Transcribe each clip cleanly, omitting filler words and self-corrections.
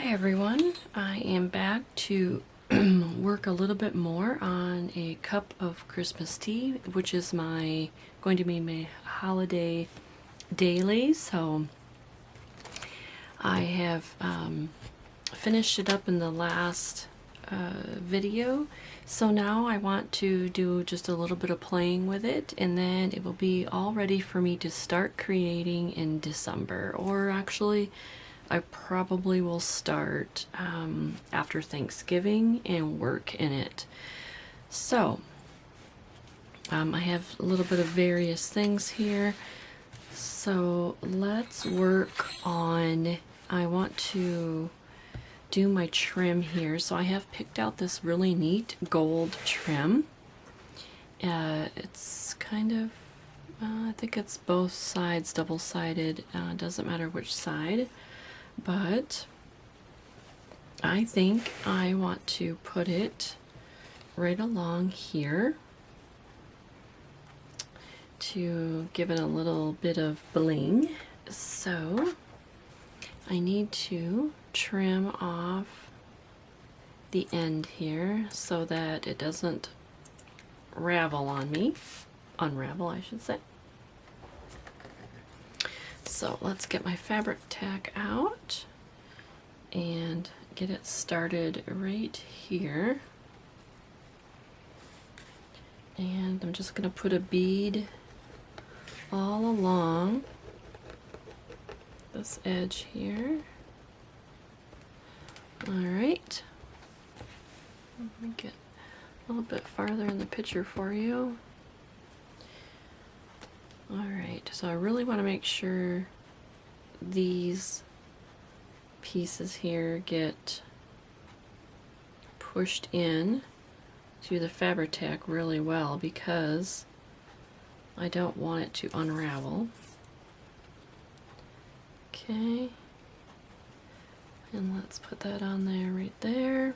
Hi everyone, I am back to work a little bit more on a cup of Christmas tea, which is going to be my holiday daily. So I have finished it up in the last video, so now I want to do just a little bit of playing with it, and then it will be all ready for me to start creating in December. Or actually, I probably will start after Thanksgiving and work in it. So I have a little bit of various things here. So let's work on, I want to do my trim here. So I have picked out this really neat gold trim. It's kind of, I think it's both sides, double-sided, doesn't matter which side. But I think I want to put it right along here to give it a little bit of bling. So I need to trim off the end here so that it doesn't unravel, I should say. So let's get my fabric tack out and get it started right here. And I'm just going to put a bead all along this edge here. Alright. Let me get a little bit farther in the picture for you. Alright, so I really want to make sure these pieces here get pushed in to the fabric tack really well, because I don't want it to unravel. Okay, and let's put that on there, right there.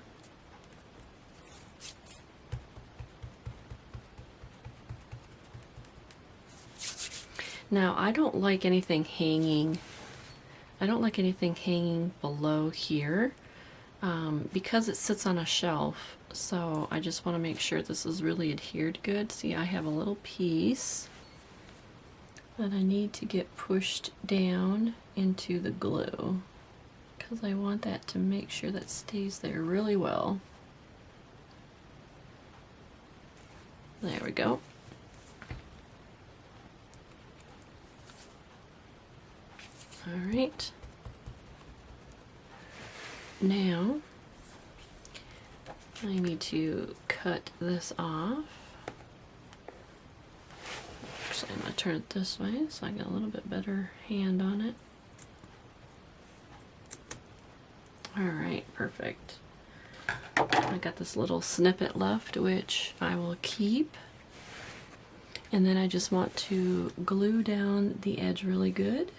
Now, I don't like anything hanging. I don't like anything hanging below here because it sits on a shelf. So I just want to make sure this is really adhered good. See, I have a little piece that I need to get pushed down into the glue because I want that to make sure that stays there really well. There we go. Alright, now I need to cut this off. Actually, I'm going to turn it this way so I get a little bit better hand on it. Alright, perfect. I got this little snippet left, which I will keep. And then I just want to glue down the edge really good.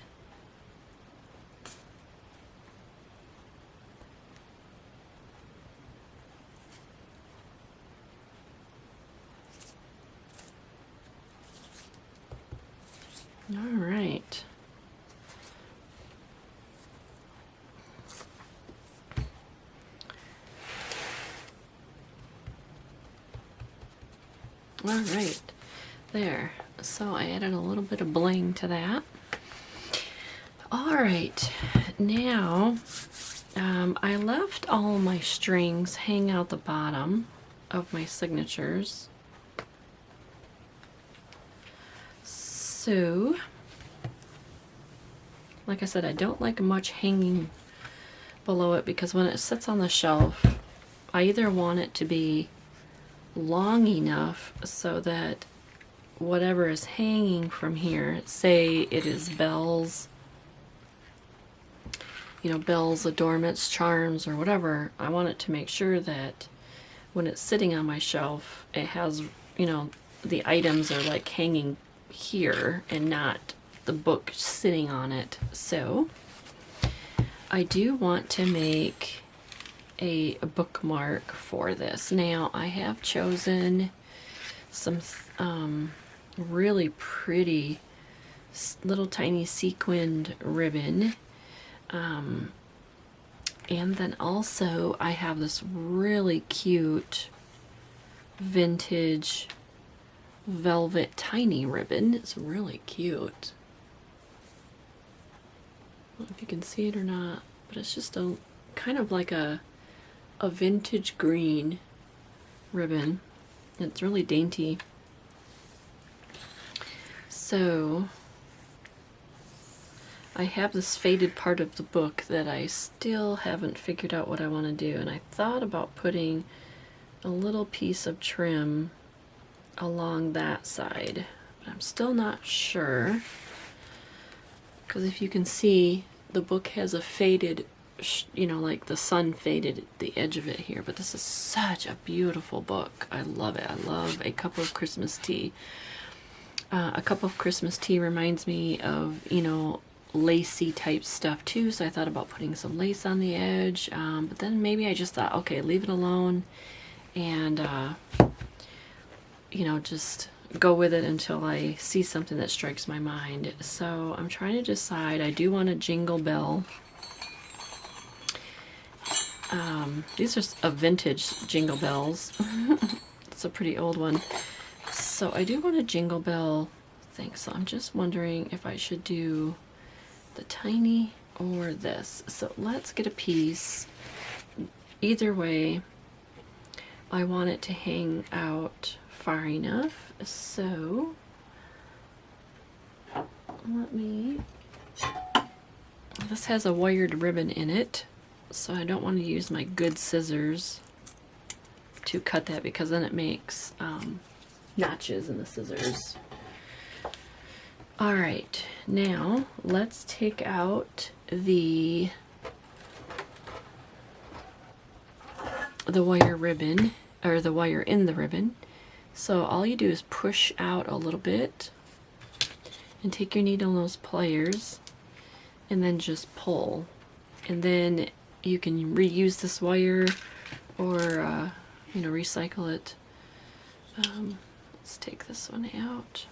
Alright. Alright, there. So I added a little bit of bling to that. Alright, now I left all my strings hang out the bottom of my signatures. So, like I said, I don't like much hanging below it because when it sits on the shelf, I either want it to be long enough so that whatever is hanging from here, say it is bells, you know, bells, adornments, charms, or whatever, I want it to make sure that when it's sitting on my shelf, it has, you know, the items are like hanging here and not the book sitting on it. So I do want to make a bookmark for this. Now I have chosen some really pretty little tiny sequined ribbon. And then also I have this really cute vintage velvet tiny ribbon. It's really cute. I don't know if you can see it or not, but it's just a kind of like a vintage green ribbon. It's really dainty. So I have this faded part of the book that I still haven't figured out what I want to do, and I thought about putting a little piece of trim along that side, but I'm still not sure, because if you can see, the book has a faded, you know, like the sun faded the edge of it here, but this is such a beautiful book. I love it. I love A Cup of Christmas Tea. A Cup of Christmas Tea reminds me of, you know, lacy type stuff too, so I thought about putting some lace on the edge, but then maybe I just thought, okay, leave it alone and you know, just go with it until I see something that strikes my mind. So I'm trying to decide. I do want a Jingle Bell. These are a vintage Jingle Bells. It's a pretty old one. So I do want a Jingle Bell thing, so I'm just wondering if I should do the tiny or this. So let's get a piece. Either way, I want it to hang out far enough, so let me, this has a wired ribbon in it, so I don't want to use my good scissors to cut that, because then it makes notches in the scissors. Alright, now let's take out the wire ribbon, or the wire in the ribbon. So all you do is push out a little bit and take your needle and those pliers and then just pull. And then you can reuse this wire or you know, recycle it. Let's take this one out.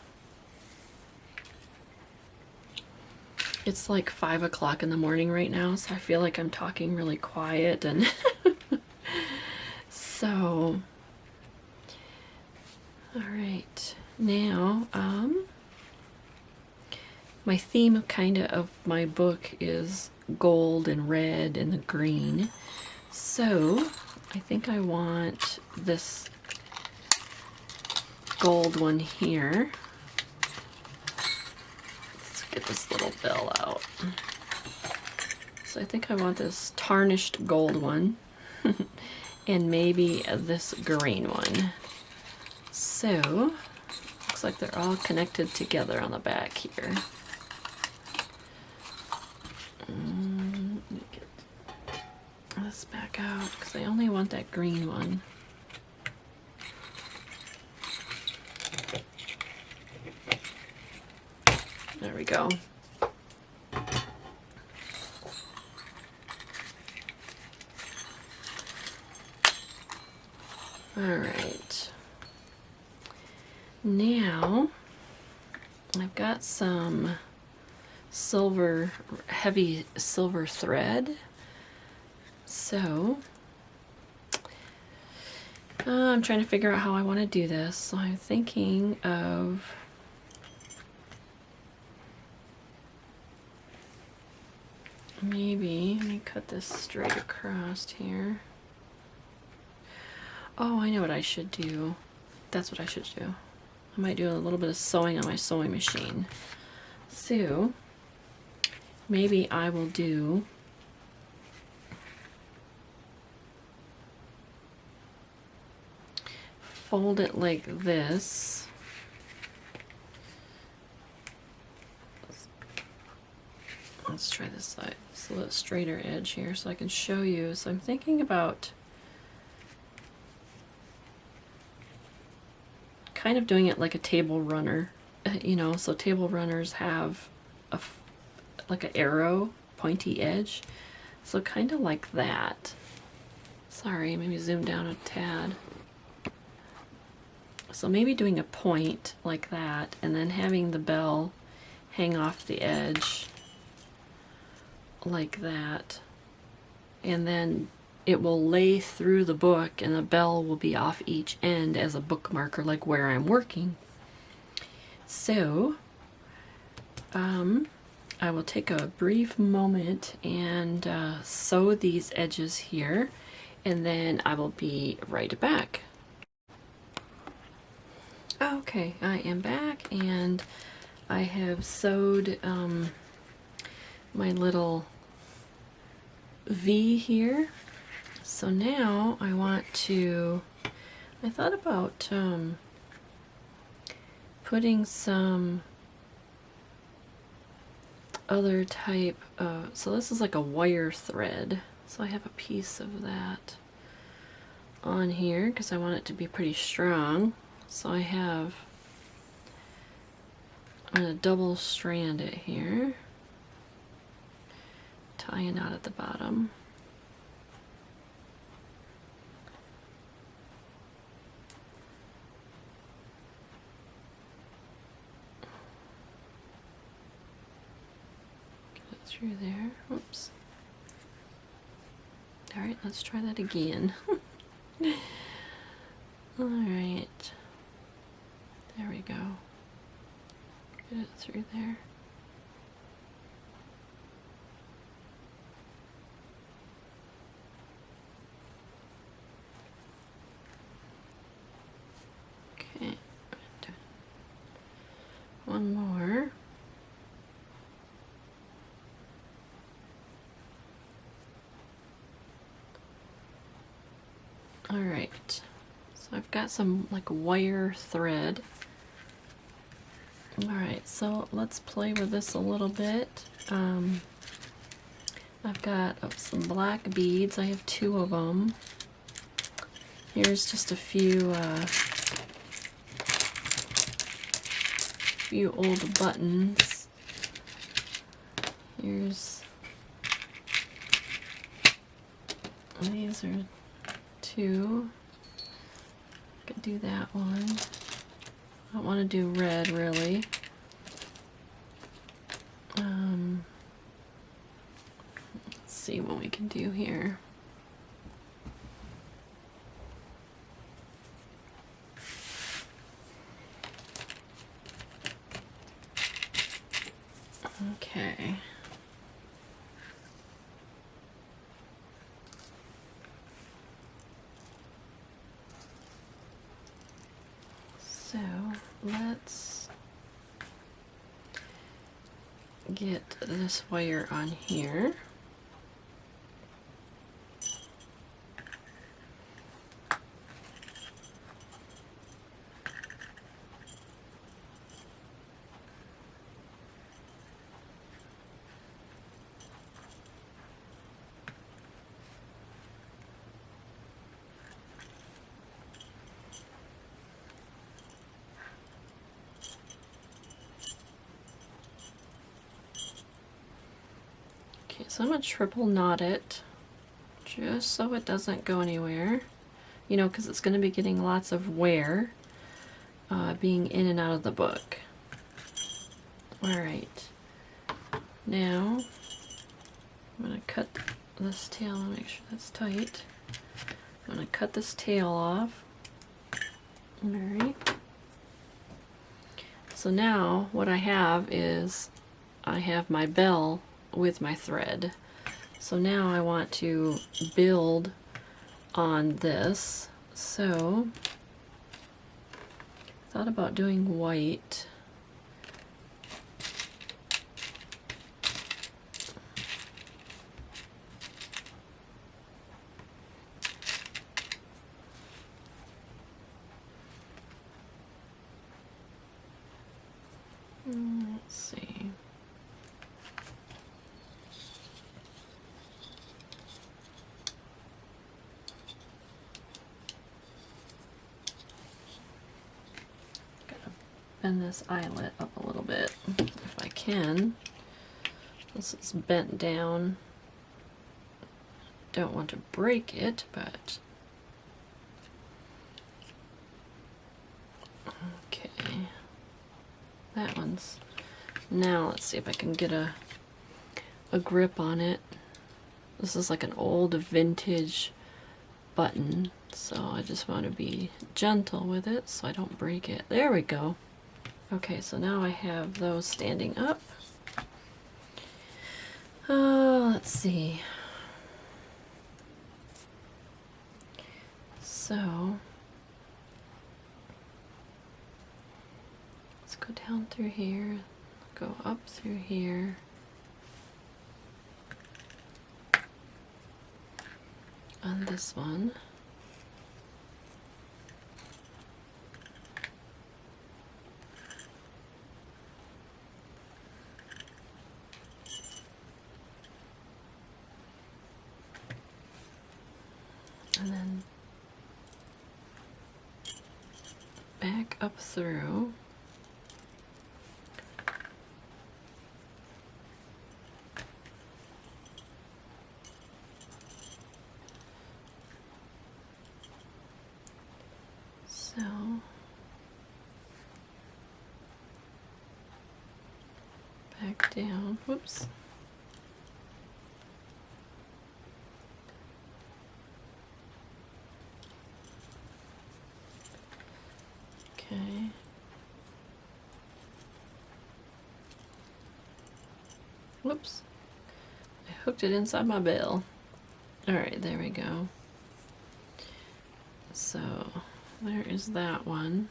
It's like 5 o'clock in the morning right now, so I feel like I'm talking really quiet, and so all right, now my theme kind of my book is gold and red and the green, so I think I want this gold one here. Let's get this little bell out. So I think I want this tarnished gold one and maybe this green one. So looks like they're all connected together on the back here. Let me get this back out because I only want that green one. There we go. All right. Now I've got some silver, heavy silver thread. So I'm trying to figure out how I want to do this. So I'm thinking of maybe, let me cut this straight across here. Oh, I know what I should do. That's what I should do. I might do a little bit of sewing on my sewing machine. So maybe I will do fold it like this. Let's try this side. It's a little straighter edge here so I can show you. So I'm thinking about kind of doing it like a table runner, you know, so table runners have like an arrow, pointy edge. So kind of like that. Sorry, maybe zoom down a tad. So maybe doing a point like that and then having the bell hang off the edge like that. and then it will lay through the book, and the bell will be off each end as a bookmarker, like where I'm working. So I will take a brief moment and sew these edges here, and then I will be right back. Okay, I am back, and I have sewed my little V here. So now I thought about putting some other type of, so this is like a wire thread. So I have a piece of that on here because I want it to be pretty strong. So I'm gonna double strand it here, tie a knot at the bottom. Through there. Oops. All right, let's try that again. All right. There we go. Get it through there. Okay. One more. Alright, so I've got some like wire thread. Alright, so let's play with this a little bit. I've got some black beads. I have 2 of them. Here's just a few old buttons. These are 2. Could do that one. I don't want to do red really. Let's see what we can do here. Okay. So let's get this wire on here. So I'm going to triple knot it just so it doesn't go anywhere, you know, because it's going to be getting lots of wear being in and out of the book. Alright, now I'm going to cut this tail and make sure that's tight. I'm going to cut this tail off. Alright, so now what I have is I have my bell with my thread. So now I want to build on this. So I thought about doing white. Let's see. Bend this eyelet up a little bit if I can. This is bent down. Don't want to break it, but okay. That one's, now let's see if I can get a grip on it. This is like an old vintage button, so I just want to be gentle with it so I don't break it. There we go. Okay, so now I have those standing up. Let's see. So let's go down through here, go up through here. On this one. And then back up through. So back down, whoops. Okay. Whoops. I hooked it inside my bell. Alright, there we go. So there is that one.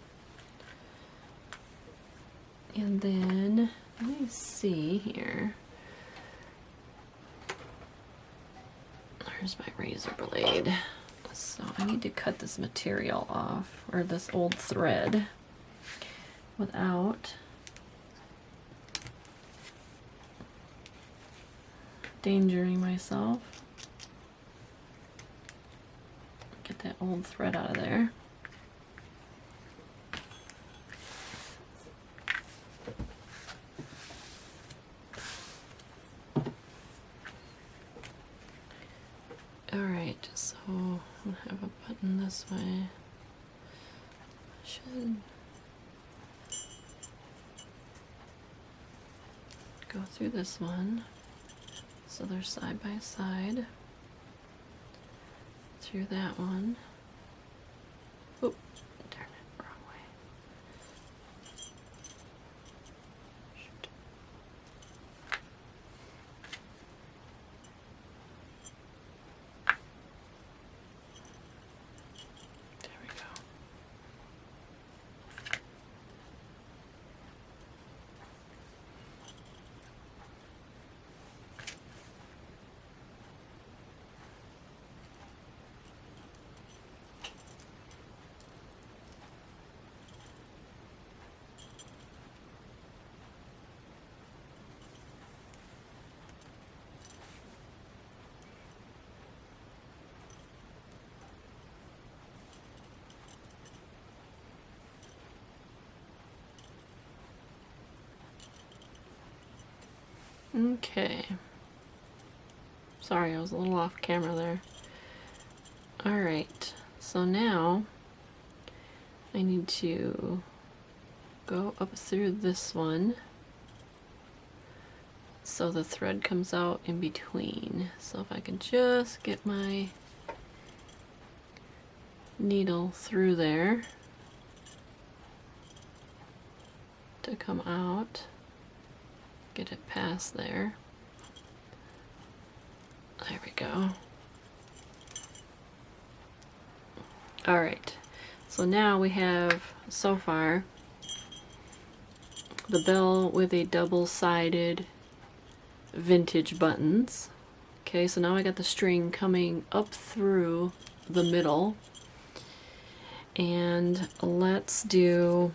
And then let me see here. There's my razor blade. So I need to cut this material off, or this old thread, without endangering myself. Get that old thread out of there. Alright, so I'll have a button this way. I should go through this one, so they're side by side. Through that one. Oop, darn it, wrong way. Shoot. There we go. Okay. Sorry, I was a little off camera there. Alright, so now I need to go up through this one so the thread comes out in between. So if I can just get my needle through there to come out, get it past there. There we go. Alright, so now we have, so far, the bell with a double-sided vintage buttons. Okay, so now I got the string coming up through the middle. And let's do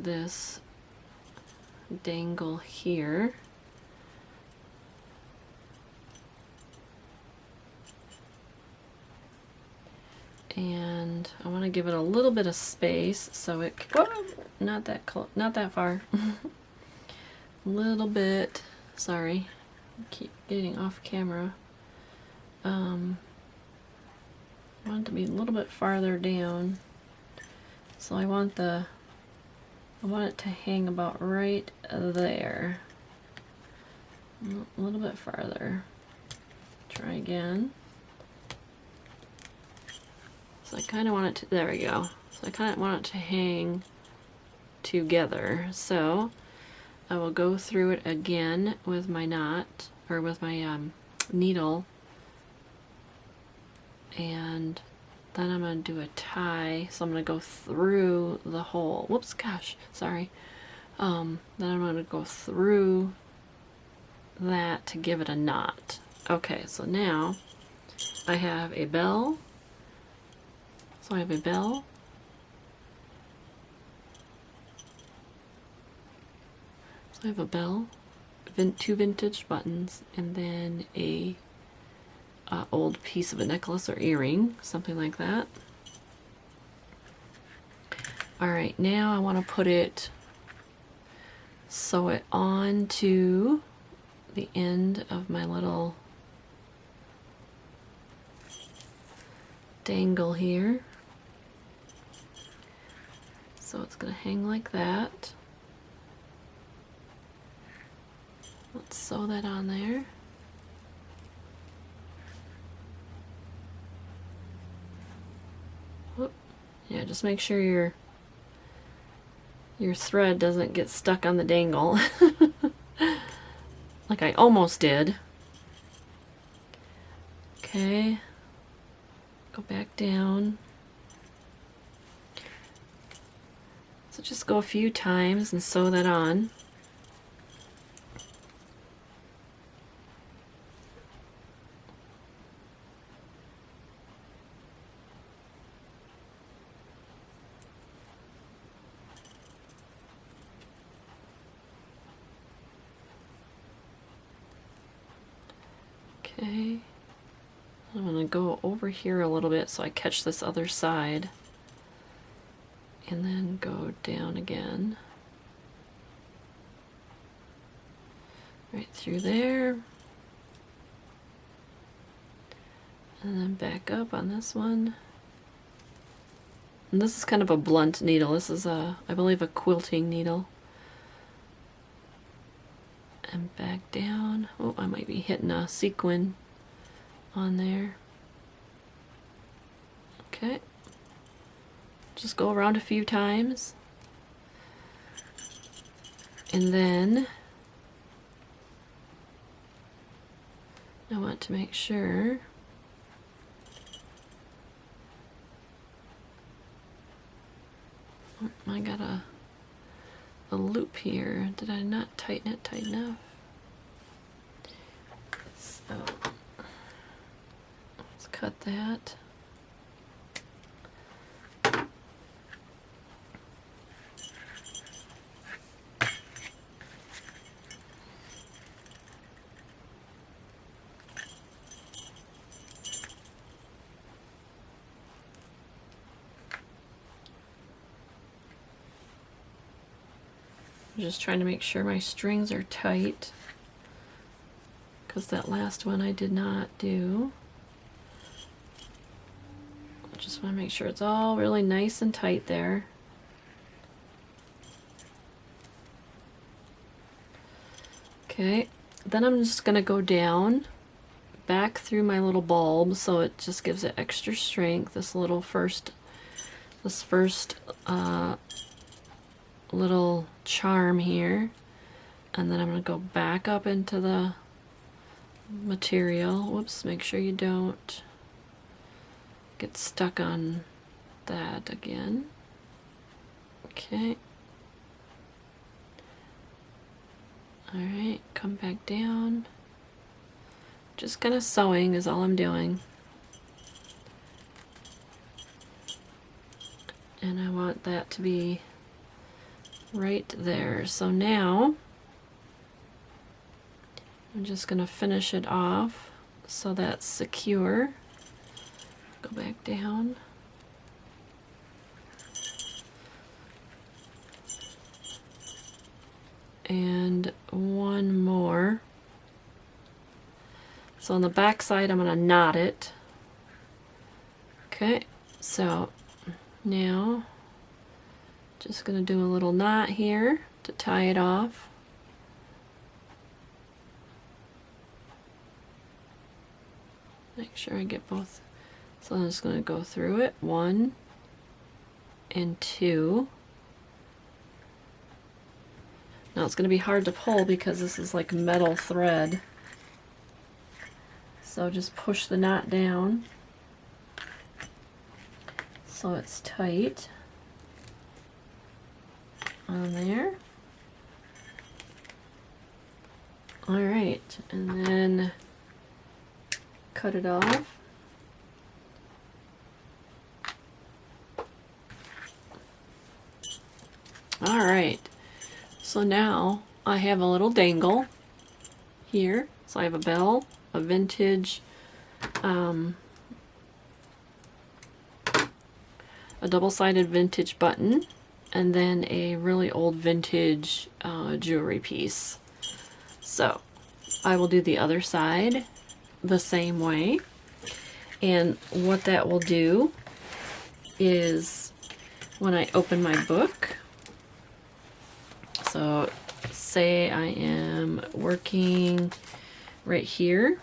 this dangle here. And I want to give it a little bit of space so it, whoa, not that close, not that far. A little bit, sorry, keep getting off camera. I want it to be a little bit farther down. So I want the I want it to hang about right there. A little bit farther. Try again. So I kind of want it to, there we go. So I kind of want it to hang together. So I will go through it again with my knot, or with my needle, and then I'm going to do a tie. So I'm going to go through the hole. Whoops, gosh, sorry. Then I'm going to go through that to give it a knot. Okay, so now I have a bell. So I have a bell. So I have a bell, two vintage buttons, and then a old piece of a necklace or earring, something like that. Alright, now I want to put it, sew it onto the end of my little dangle here. So it's going to hang like that. Let's sew that on there. Whoop. Yeah, just make sure your thread doesn't get stuck on the dangle. Like I almost did. Okay. Go back down. So just go a few times and sew that on. Okay, I'm going to go over here a little bit so I catch this other side, and then go down again, right through there, and then back up on this one. And this is kind of a blunt needle. This is I believe a quilting needle. And back down. Oh, I might be hitting a sequin on there. Okay. Just go around a few times. And then I want to make sure I got a loop here. Did I not tighten it tight enough? So let's cut that. I'm just trying to make sure my strings are tight, because that last one I did not do. I just want to make sure it's all really nice and tight there. Okay, then I'm just going to go down, back through my little bulb, so it just gives it extra strength. This first little charm here, and then I'm going to go back up into the material. Whoops, make sure you don't get stuck on that again. Okay. Alright, come back down. Just kind of sewing is all I'm doing. And I want that to be right there. So now I'm just going to finish it off so that's secure. Go back down. And one more. So on the back side I'm going to knot it. Okay, so now Just going to do a little knot here to tie it off. Make sure I get both. So I'm just going to go through it. 1 and 2. Now it's going to be hard to pull because this is like metal thread. So just push the knot down so it's tight on there. All right, and then cut it off. All right, so now I have a little dangle here. So I have a bell, a vintage, a double-sided vintage button, and then a really old vintage jewelry piece. So I will do the other side the same way, and what that will do is when I open my book, so say I am working right here,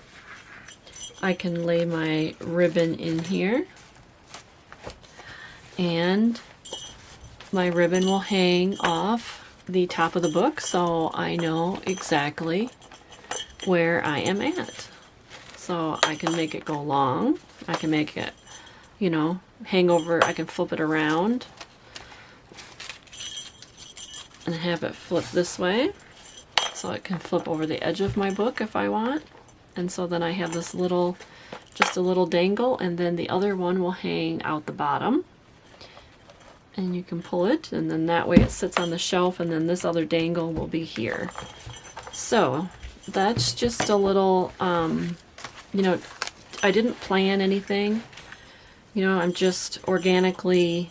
I can lay my ribbon in here, and my ribbon will hang off the top of the book so I know exactly where I am at. So I can make it go long, I can make it, you know, hang over, I can flip it around and have it flip this way so it can flip over the edge of my book if I want. And so then I have this little, just a little dangle, and then the other one will hang out the bottom. And you can pull it, and then that way it sits on the shelf, and then this other dangle will be here. So that's just a little, you know, I didn't plan anything. You know, I'm just organically,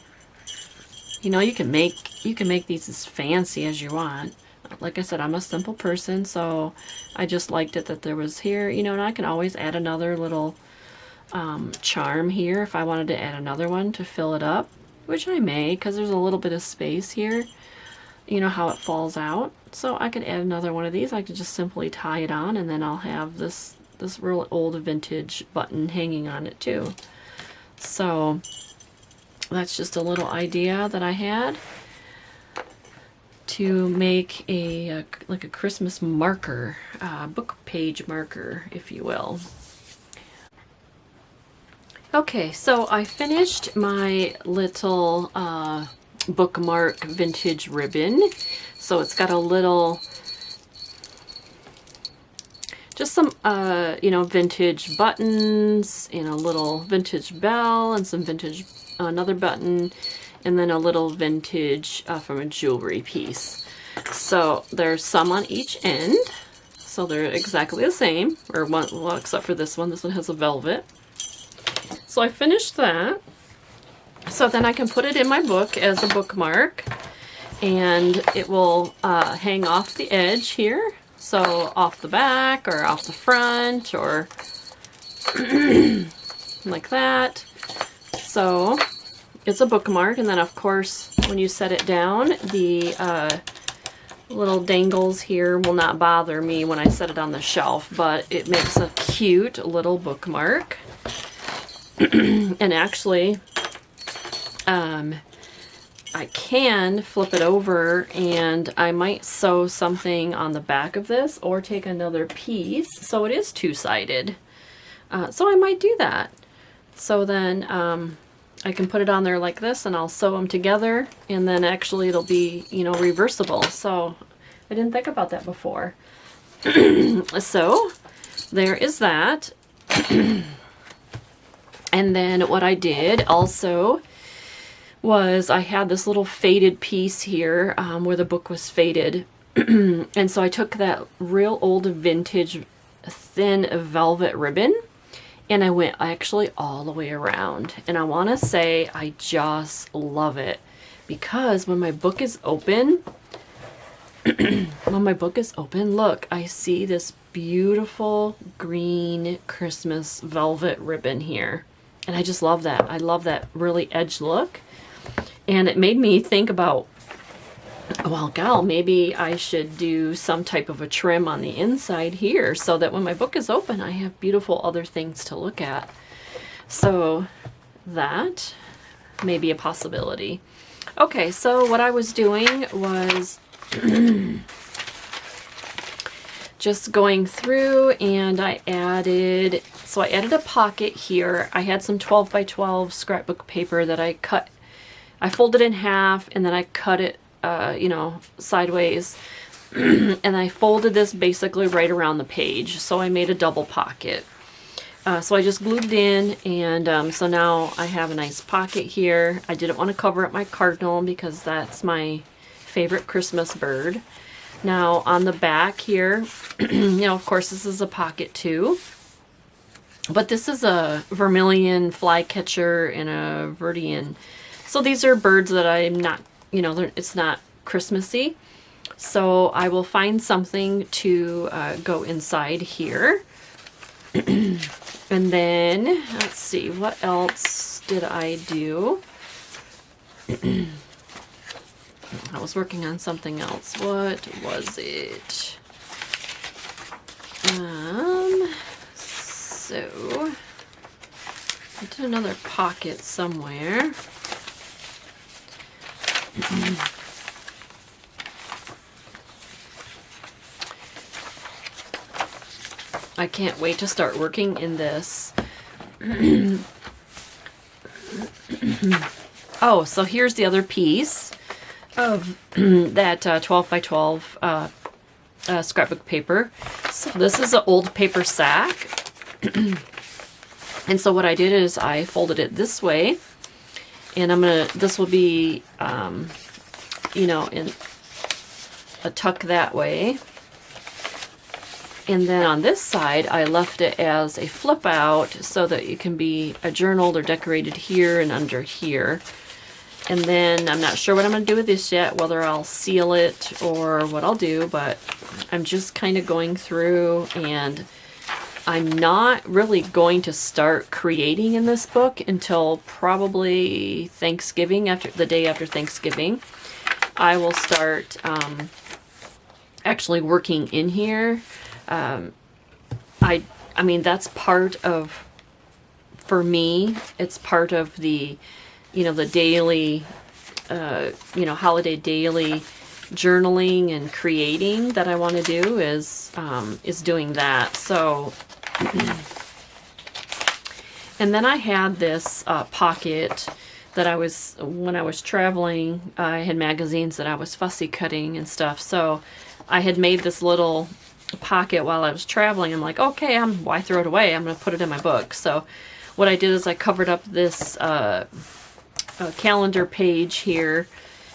you know, you can make these as fancy as you want. Like I said, I'm a simple person, so I just liked it that there was here, you know, and I can always add another little charm here if I wanted to add another one to fill it up, which I may, because there's a little bit of space here, you know how it falls out. So I could add another one of these. I could just simply tie it on, and then I'll have this real old vintage button hanging on it too. So that's just a little idea that I had to make a like a Christmas marker, book page marker, if you will. Okay, so I finished my little bookmark vintage ribbon. So it's got a little, just some, you know, vintage buttons, and a little vintage bell, and some vintage, another button, and then a little vintage from a jewelry piece. So there's some on each end. So they're exactly the same, or one, well, except for this one. This one has a velvet. So I finished that. So then I can put it in my book as a bookmark, and it will hang off the edge here. So off the back or off the front, or like that. So it's a bookmark, and then of course when you set it down, the little dangles here will not bother me when I set it on the shelf, but it makes a cute little bookmark. And actually, I can flip it over, and I might sew something on the back of this, or take another piece, so it is two-sided. So I might do that. So then I can put it on there like this, and I'll sew them together, and then actually it'll be, you know, reversible. So I didn't think about that before. So there is that. And then what I did also was I had this little faded piece here where the book was faded. And so I took that real old vintage thin velvet ribbon, and I went actually all the way around. And I want to say I just love it, because when my book is open, look, I see this beautiful green Christmas velvet ribbon here. And I just love that. I love that really edge look. And it made me think about well, gal, maybe I should do some type of a trim on the inside here so that when my book is open, I have beautiful other things to look at. So that may be a possibility. Okay, so what I was doing was just going through, and I added a pocket here. I had some 12 by 12 scrapbook paper that I cut. I folded in half, and then I cut it, you know, sideways. And I folded this basically right around the page. So I made a double pocket. So I just glued it in, and so now I have a nice pocket here. I didn't want to cover up my cardinal because that's my favorite Christmas bird. Now on the back here, you know, of course this is a pocket too, but this is a vermilion flycatcher and a verdian. So these are birds that I'm not, you know, it's not Christmassy. So I will find something to go inside here. And then, let's see, what else did I do? I was working on something else. What was it? So I did another pocket somewhere. I can't wait to start working in this. Oh, so here's the other piece of that 12 by 12 scrapbook paper. So this is an old paper sack. And so what I did is I folded it this way, and this will be, you know, in a tuck that way. And then on this side, I left it as a flip out so that it can be journaled or decorated here and under here. And then I'm not sure what I'm going to do with this yet, whether I'll seal it or what I'll do, but I'm just kind of going through, and I'm not really going to start creating in this book until probably Thanksgiving, after the day after Thanksgiving. I will start actually working in here. I mean, that's part of, for me, it's part of the, you know, the daily, you know, holiday daily journaling and creating that I want to do is doing that. So, and then I had this pocket that when I was traveling, I had magazines that I was fussy cutting and stuff. So I had made this little pocket while I was traveling. I'm like, okay, why throw it away? I'm going to put it in my book. So what I did is I covered up this calendar page here,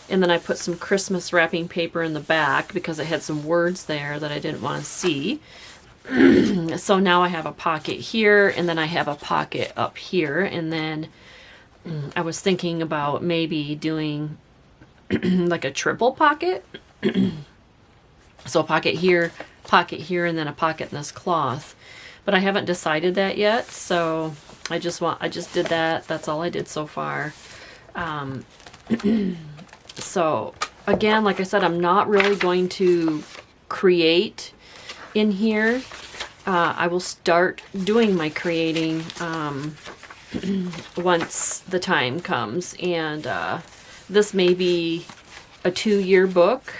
and then I put some Christmas wrapping paper in the back because it had some words there that I didn't want to see. So now I have a pocket here, and then I have a pocket up here, and then I was thinking about maybe doing like a triple pocket. So a pocket here, and then a pocket in this cloth. But I haven't decided that yet, so I just did that. That's all I did so far. So again, like I said, I'm not really going to create in here. I will start doing my creating once the time comes, and this may be a 2-year book.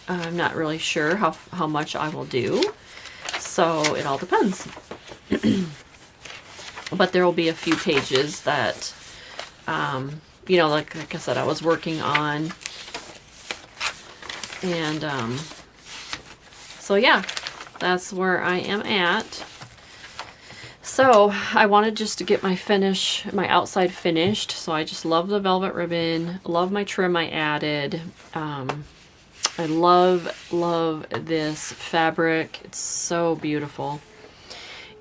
I'm not really sure how much I will do, so it all depends. But there will be a few pages that, you know, like I said, I was working on, and so yeah, that's where I am at. So I wanted just to get my outside finished. So I just love the velvet ribbon, love my trim I added. I love this fabric. It's so beautiful.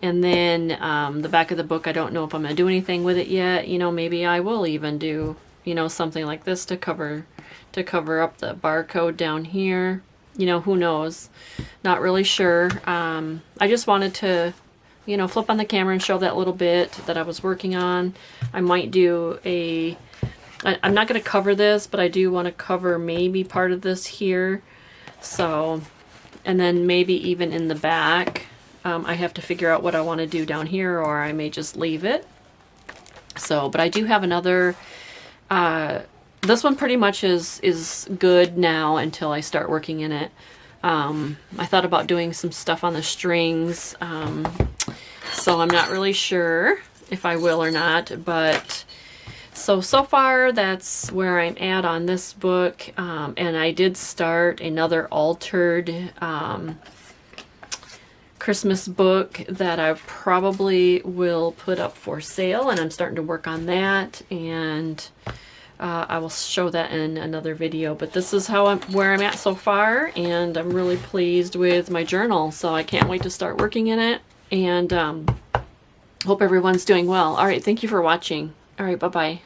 And then the back of the book, I don't know if I'm going to do anything with it yet. You know, maybe I will even do, you know, something like this to cover up the barcode down here. You know, who knows? Not really sure. I just wanted to, you know, flip on the camera and show that little bit that I was working on. I might do a I'm not going to cover this, but I do want to cover maybe part of this here. So, and then maybe even in the back, I have to figure out what I want to do down here, or I may just leave it. So, but I do have another, this one pretty much is good now until I start working in it. I thought about doing some stuff on the strings, so I'm not really sure if I will or not, but so far that's where I'm at on this book, and I did start another altered Christmas book that I probably will put up for sale, and I'm starting to work on that, and I will show that in another video. But this is where I'm at so far, and I'm really pleased with my journal, so I can't wait to start working in it, and hope everyone's doing well. All right, thank you for watching. All right, bye-bye.